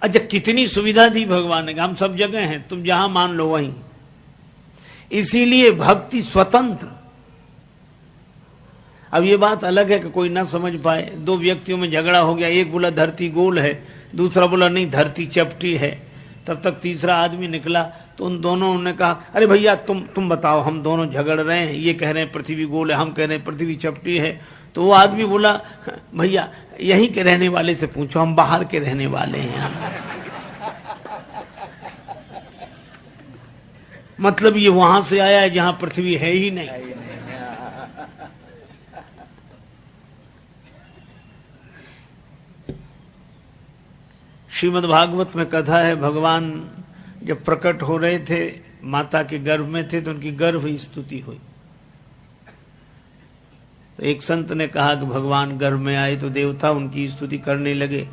अच्छा कितनी सुविधा दी भगवान ने, हम सब जगह हैं, तुम जहां मान लो वहीं। इसीलिए भक्ति स्वतंत्र। अब ये बात अलग है कि कोई ना समझ पाए, दो व्यक्तियों में झगड़ा हो गया, एक बोला धरती गोल है, दूसरा बोला नहीं धरती चपटी है। तब तक तीसरा आदमी निकला, तो उन दोनों ने कहा अरे भैया तुम बताओ, हम दोनों झगड़ रहे हैं, ये कह रहे हैं पृथ्वी गोल है, हम कह रहे हैं पृथ्वी चपटी है। तो वो आदमी बोला भैया यहीं के रहने वाले से पूछो, हम बाहर के रहने वाले हैं। मतलब ये वहां से आया है जहां पृथ्वी है ही नहीं। श्रीमद् भागवत में कथा है, भगवान जब प्रकट हो रहे थे माता के गर्भ में थे तो उनकी गर्भ स्तुति हुई। तो एक संत ने कहा कि भगवान गर्भ में आए तो देवता उनकी स्तुति करने लगे।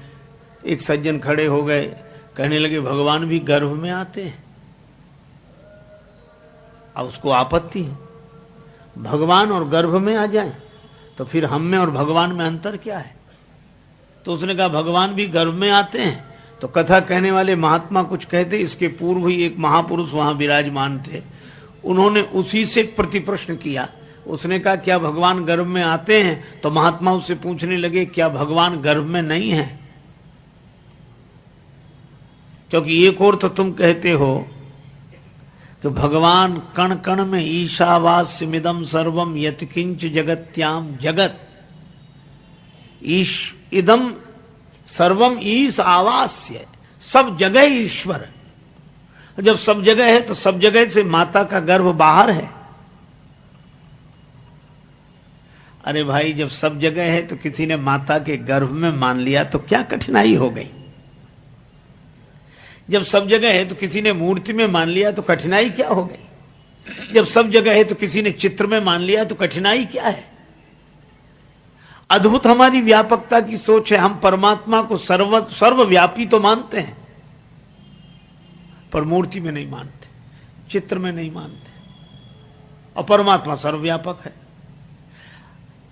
एक सज्जन खड़े हो गए, कहने लगे भगवान भी गर्भ में आते हैं। अब उसको आपत्ति है, भगवान और गर्भ में आ जाएं तो फिर हम में और भगवान में अंतर क्या है। तो उसने कहा भगवान भी गर्भ में आते हैं। तो कथा कहने वाले महात्मा कुछ कहते, इसके पूर्व ही एक महापुरुष वहां विराजमान थे, उन्होंने उसी से प्रति प्रश्न किया। उसने कहा क्या भगवान गर्भ में आते हैं? तो महात्मा उससे पूछने लगे क्या भगवान गर्भ में नहीं है? क्योंकि एक और तो तुम कहते हो कि भगवान कण कण में ईशावास्यमिदं सर्वम यत्किंच जगत्याम जगत, ईश इदम सर्वम ईश आवास्य, सब जगह ईश्वर। जब सब जगह है तो सब जगह से माता का गर्भ बाहर है। अरे भाई जब सब जगह है तो किसी ने माता के गर्भ में मान लिया तो क्या कठिनाई हो गई। जब सब जगह है तो किसी ने मूर्ति में मान लिया तो कठिनाई क्या हो गई। जब सब जगह है तो किसी ने चित्र में मान लिया तो कठिनाई क्या है। अद्भुत हमारी व्यापकता की सोच है। हम परमात्मा को सर्वव्यापी तो मानते हैं, पर मूर्ति में नहीं मानते, चित्र में नहीं मानते, और परमात्मा सर्वव्यापक है।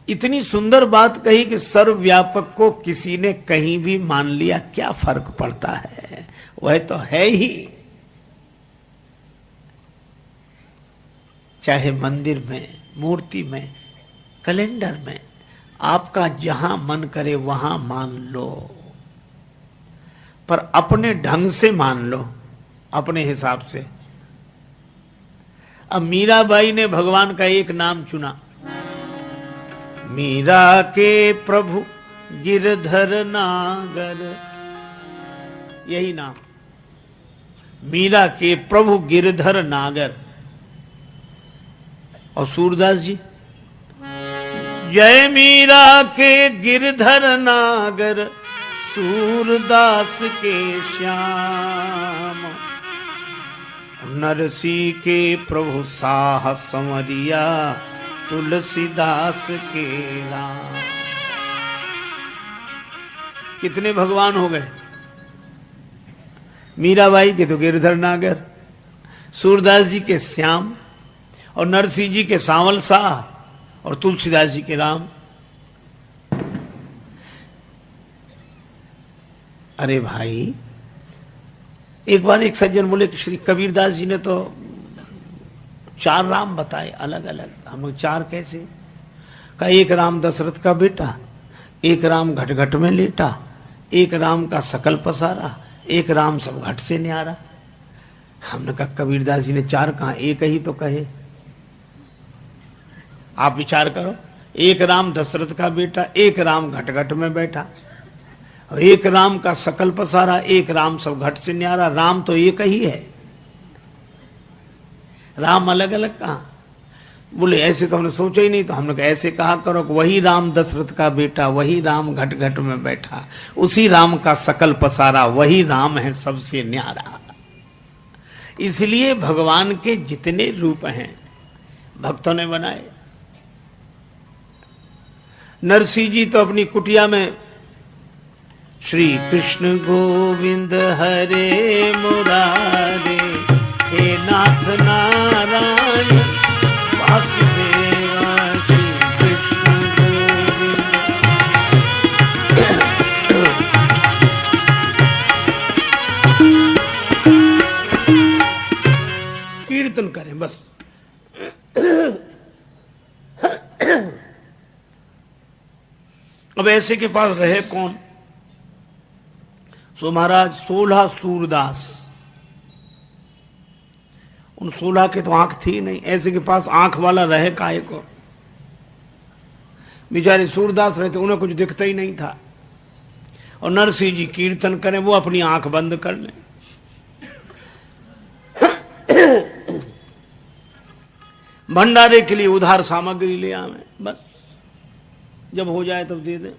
इतनी सुंदर बात कही कि सर्वव्यापक को किसी ने कहीं भी मान लिया क्या फर्क पड़ता है, वह तो है ही। चाहे मंदिर में, मूर्ति में, कैलेंडर में, आपका जहां मन करे वहां मान लो, पर अपने ढंग से मान लो, अपने हिसाब से। अब मीराबाई ने भगवान का एक नाम चुना, मीरा के प्रभु गिरधर नागर, यही नाम, मीरा के प्रभु गिरधर नागर। और सूरदास जी, जय मीरा के गिरधर नागर, सूरदास के श्याम, नरसी के प्रभु साह संवरिया, तुलसीदास के राम। कितने भगवान हो गए। मीराबाई के तो गिरधर नागर, सूरदास जी के श्याम, और नरसिंह जी के सांवल शाह, और तुलसीदास जी के राम। अरे भाई एक बार एक सज्जन बोले कि श्री कबीरदास जी ने तो 4 राम बताए अलग अलग। हम लोग 4 कैसे? कहा एक राम दशरथ का बेटा, एक राम घट घट में लेटा, एक राम का सकल पसारा, एक राम सब घट से न्यारा। हमने कहा कबीरदास जी ने 4 कहा, एक ही तो कहे। आप विचार करो, एक राम दशरथ का बेटा, एक राम घट घट में बैठा, और एक राम का सकल पसारा, एक राम सब घट से न्यारा। राम तो एक ही है, राम अलग अलग कहा। बोले ऐसे तो हमने सोचा ही नहीं। तो हमने कहा ऐसे कहा करो कि वही राम दशरथ का बेटा, वही राम घट घट में बैठा, उसी राम का सकल पसारा, वही राम है सबसे न्यारा। इसलिए भगवान के जितने रूप हैं भक्तों ने बनाए। नरसिंह जी तो अपनी कुटिया में श्री कृष्ण गोविंद हरे मुरारे, हे नाथ नारायण वासुदेवा, श्री कृष्ण गोविंद। बस। अब ऐसे के पास रहे कौन? सो महाराज 16 सूरदास, उन 16 के तो आंख थी नहीं, ऐसे के पास आंख वाला रहे काहे को? बेचारे सूरदास रहते, उन्हें कुछ दिखता ही नहीं था। और नरसिंह जी कीर्तन करें, वो अपनी आंख बंद कर लें। भंडारे के लिए उधार सामग्री ले आवे, बस जब हो जाए तब दे दें।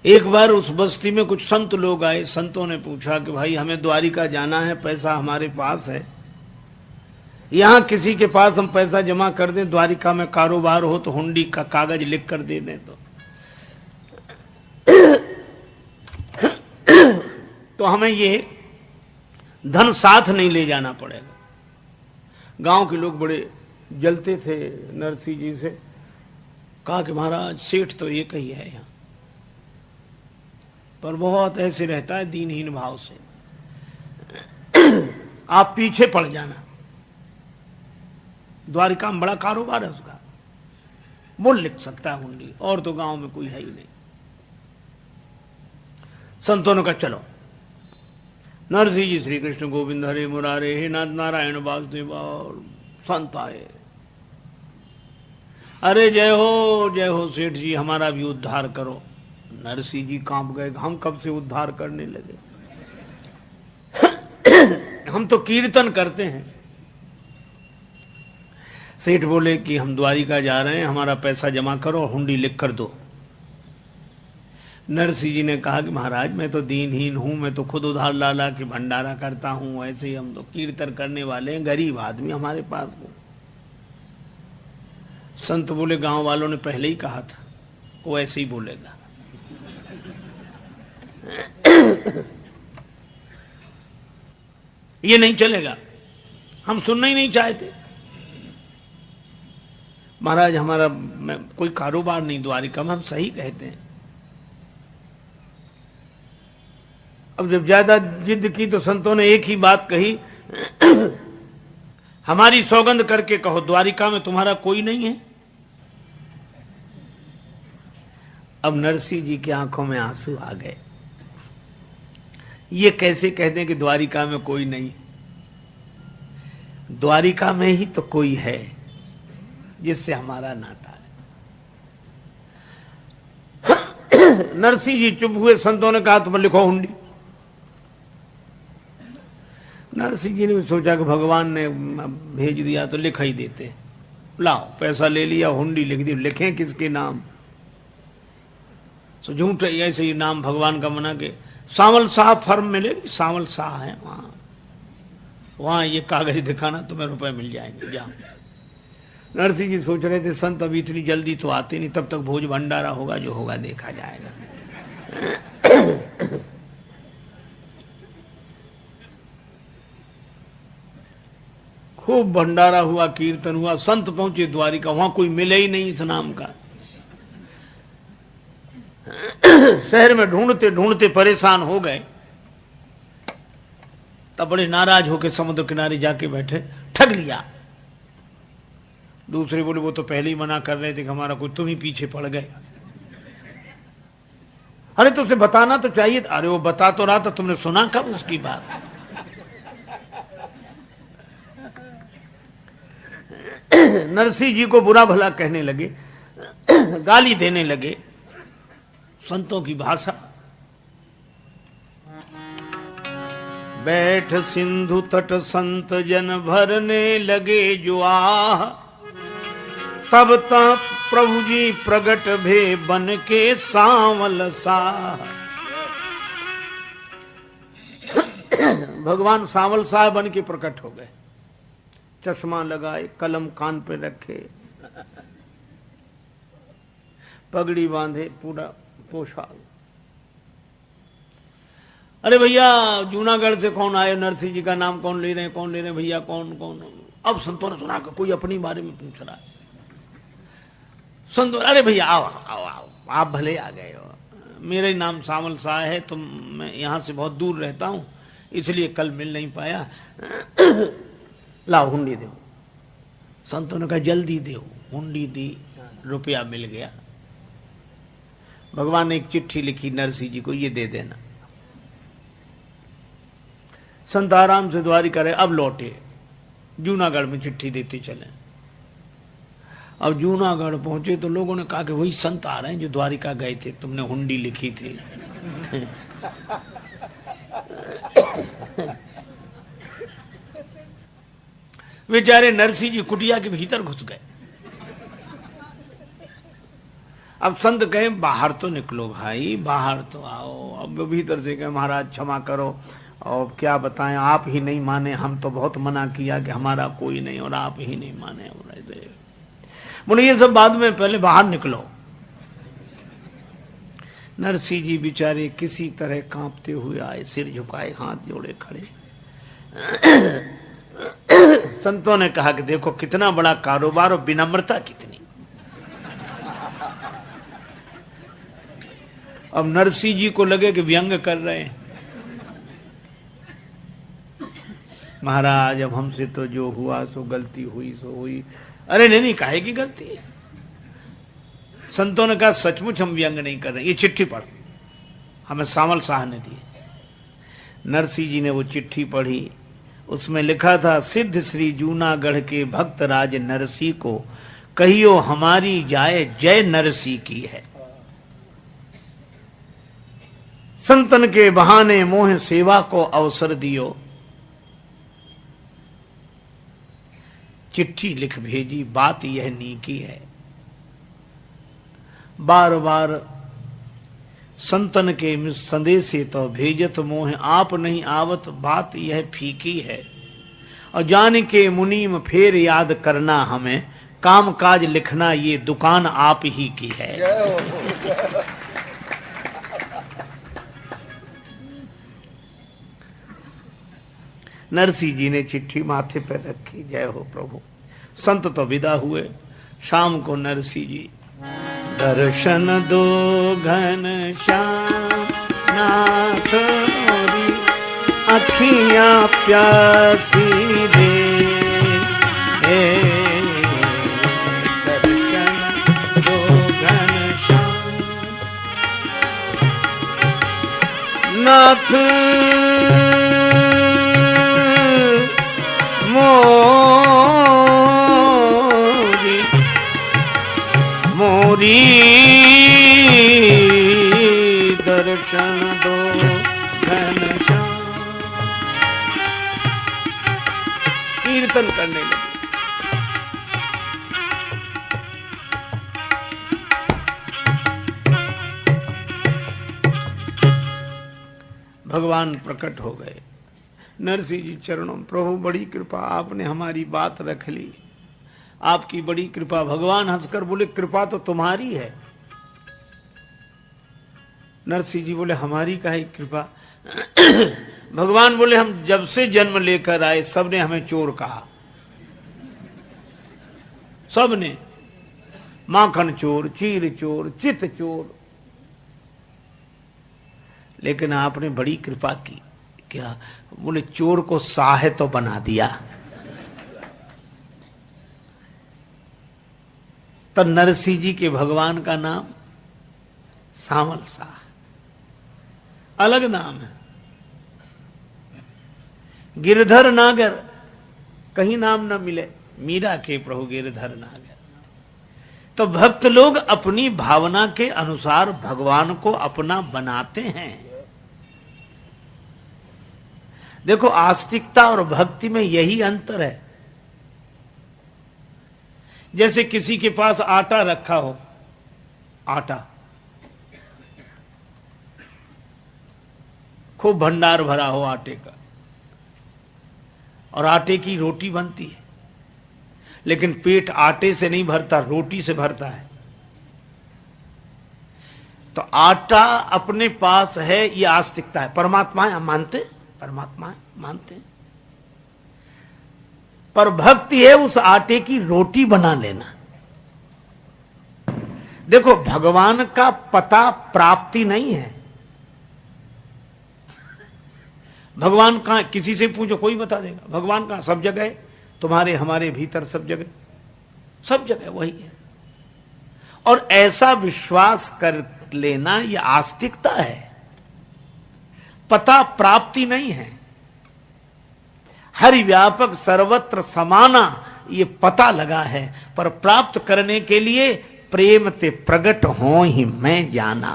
एक बार उस बस्ती में कुछ संत लोग आए। संतों ने पूछा कि भाई हमें द्वारिका जाना है, पैसा हमारे पास है, यहां किसी के पास हम पैसा जमा कर दें, द्वारिका में कारोबार हो तो हुंडी का कागज लिख कर दे दें तो हमें ये धन साथ नहीं ले जाना पड़ेगा। गांव के लोग बड़े जलते थे नरसिंह जी से। कहा कि महाराज सेठ तो एक ही है यहां, पर बहुत ऐसे रहता है दीनहीन भाव से, आप पीछे पड़ जाना, द्वारिका में बड़ा कारोबार है उसका, वो लिख सकता है हुंडी, और तो गांव में कोई है ही नहीं। संतों ने कहा चलो। नरसिंह जी श्री कृष्ण गोविंद हरे मुरारे हे नाथ नारायण वासुदेव, और संत आए। अरे जय हो सेठ जी, हमारा भी उद्धार करो। नरसिंह जी कांप गए, हम कब से उद्धार करने लगे? हम तो कीर्तन करते हैं। सेठ बोले कि हम द्वारिका जा रहे हैं, हमारा पैसा जमा करो, हुंडी लिख कर दो। नरसिंह जी ने कहा कि महाराज मैं तो दीनहीन हूं, मैं तो खुद उधार ला के भंडारा करता हूं, ऐसे ही हम तो कीर्तन करने वाले हैं, गरीब आदमी हमारे पास में। संत बोले गांव वालों ने पहले ही कहा था, वो ऐसे ही बोलेगा। ये नहीं चलेगा, हम सुनना ही नहीं चाहते। महाराज हमारा कोई कारोबार नहीं द्वारिका में, हम सही कहते हैं। अब जब ज्यादा जिद की तो संतों ने एक ही बात कही, हमारी सौगंध करके कहो द्वारिका में तुम्हारा कोई नहीं है। अब नरसिंह जी की आंखों में आंसू आ गए। ये कैसे कह दें कि द्वारिका में कोई नहीं? द्वारिका में ही तो कोई है जिससे हमारा नाता है। नरसिंह जी चुप हुए। संतों ने कहा तुम लिखो हुंडी। नरसिंह जी ने भी सोचा कि भगवान ने भेज दिया तो लिखा ही देते। लाओ पैसा ले लिया, हुंडी लिख दी। लिखें किसके नाम? तो झूठ ऐसे ही नाम भगवान का मना के सावल शाह फर्म मिलेगी, सावल शाह है वहां ये कागज दिखाना, तुम्हें रुपए मिल जाएंगे, जाओ। नरसिंह जी सोच रहे थे संत अभी इतनी जल्दी तो आते नहीं, तब तक भोज भंडारा होगा, जो होगा देखा जाएगा। खूब भंडारा हुआ, कीर्तन हुआ। संत पहुंचे द्वारिका, वहां कोई मिले ही नहीं इस नाम का। शहर में ढूंढते ढूंढते परेशान हो गए। तब बड़े नाराज होकर समुद्र किनारे जाके बैठे। ठग लिया। दूसरे बोले वो तो पहले ही मना कर रहे थे कि हमारा कोई, तुम ही पीछे पड़ गए। अरे तुमसे बताना तो चाहिए। अरे वो बता तो रहा था, तुमने सुना कब उसकी बात? नरसिंह जी को बुरा भला कहने लगे, गाली देने लगे। संतों की भाषा। बैठ सिंधु तट संत जन भरने लगे जो आह, तब तक प्रभु जी प्रगट भे बन के सांवल साह। भगवान सांवल साह बन के प्रकट हो गए। चश्मा लगाए, कलम कान पे रखे, पगड़ी बांधे, पूरा पोशाक। अरे भैया जूनागढ़ से कौन आए? नरसिंह जी का नाम कौन ले रहे हैं? कौन ले रहे हैं भैया? कौन कौन? अब संतों ने सुना कि कोई अपनी बारे में पूछ रहा है। संतों, अरे भैया आओ आओ आओ, आप भले आ गए हो। मेरा नाम सांवल शाह है, तुम मैं यहाँ से बहुत दूर रहता हूँ, इसलिए कल मिल नहीं पाया। लाओ हुंडी दो। संतों ने कहा जल्दी दो। हुंडी दी, रुपया मिल गया। भगवान ने एक चिट्ठी लिखी नरसिंह जी को, ये दे देना। संत आराम से द्वारिका रहे। अब लौटे, जूनागढ़ में चिट्ठी देते चले। अब जूनागढ़ पहुंचे तो लोगों ने कहा कि वही संत आ रहे हैं जो द्वारिका गए थे, तुमने हुंडी लिखी थी। बेचारे नरसिंह जी कुटिया के भीतर घुस गए। अब संत कहे बाहर तो निकलो भाई, बाहर तो आओ। अब वो भीतर से कहे महाराज क्षमा करो, और क्या बताएं, आप ही नहीं माने, हम तो बहुत मना किया कि हमारा कोई नहीं, और आप ही नहीं माने। बोले ये सब बाद में, पहले बाहर निकलो। नरसिंह जी बेचारे किसी तरह कांपते हुए आए, सिर झुकाए, हाथ जोड़े खड़े। संतों ने कहा कि देखो कितना बड़ा कारोबार और विनम्रता कितनी। अब नरसिंह जी को लगे कि व्यंग कर रहे हैं। महाराज अब हमसे तो जो हुआ सो गलती हुई सो हुई। अरे नहीं, काहे की गलती है। संतों ने कहा सचमुच हम व्यंग नहीं कर रहे, ये चिट्ठी पढ़। हमें सामल शाह ने दी। नरसिंह जी ने वो चिट्ठी पढ़ी। उसमें लिखा था, सिद्ध श्री जूनागढ़ के भक्त राज नरसिंह को कहियो हमारी जाए जय नरसिंह की है। संतन के बहाने मोह सेवा को अवसर दियो। चिट्ठी लिख भेजी, बात यह नीकी है। बार बार संतन के संदेशे तो भेजत मोह, आप नहीं आवत बात यह फीकी है। और जान के मुनीम फेर याद करना हमें, काम काज लिखना ये दुकान आप ही की है। नरसिंह जी ने चिट्ठी माथे पर रखी। जय हो प्रभु। संत तो विदा हुए। शाम को नरसिंह जी, दर्शन दो घन श्याम नाथ मोरी, अखियां प्यासी दे। दर्शन दो घन श्याम नाथ मोरी, मोरी दर्शन दो घनश्याम। कीर्तन करने लगे। भगवान प्रकट हो गए। नरसिंह जी चरणों, प्रभु बड़ी कृपा, आपने हमारी बात रख ली, आपकी बड़ी कृपा। भगवान हंसकर बोले कृपा तो तुम्हारी है। नरसिंह जी बोले हमारी काहे कृपा। भगवान बोले हम जब से जन्म लेकर आए सबने हमें चोर कहा, सबने। माखन चोर, चीर चोर, चित चोर। लेकिन आपने बड़ी कृपा की। क्या? बोले चोर को साहे तो बना दिया। तो नरसिंह जी के भगवान का नाम सामल शाह, अलग नाम है। गिरधर नागर, कहीं नाम न मिले। मीरा के प्रभु गिरधर नागर। तो भक्त लोग अपनी भावना के अनुसार भगवान को अपना बनाते हैं। देखो आस्तिकता और भक्ति में यही अंतर है। जैसे किसी के पास आटा रखा हो, आटा खूब भंडार भरा हो आटे का, और आटे की रोटी बनती है, लेकिन पेट आटे से नहीं भरता, रोटी से भरता है। तो आटा अपने पास है, ये आस्तिकता है। परमात्मा है, हम मानते, परमात्मा है, मानते हैं। पर भक्ति है उस आटे की रोटी बना लेना। देखो भगवान का पता प्राप्ति नहीं है, भगवान कहां, किसी से पूछो कोई बता देगा। भगवान कहां? सब जगह है, तुम्हारे हमारे भीतर, सब जगह, सब जगह वही है। और ऐसा विश्वास कर लेना यह आस्तिकता है, पता प्राप्ति नहीं है। हरि व्यापक सर्वत्र समाना ये पता लगा है, पर प्राप्त करने के लिए प्रेम ते प्रगट हो ही मैं जाना।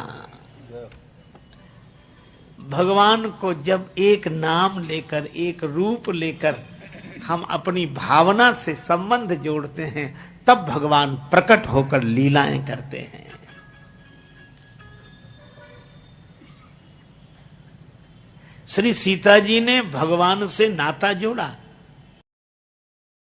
भगवान को जब एक नाम लेकर, एक रूप लेकर हम अपनी भावना से संबंध जोड़ते हैं, तब भगवान प्रकट होकर लीलाएं करते हैं। श्री सीता जी ने भगवान से नाता जोड़ा,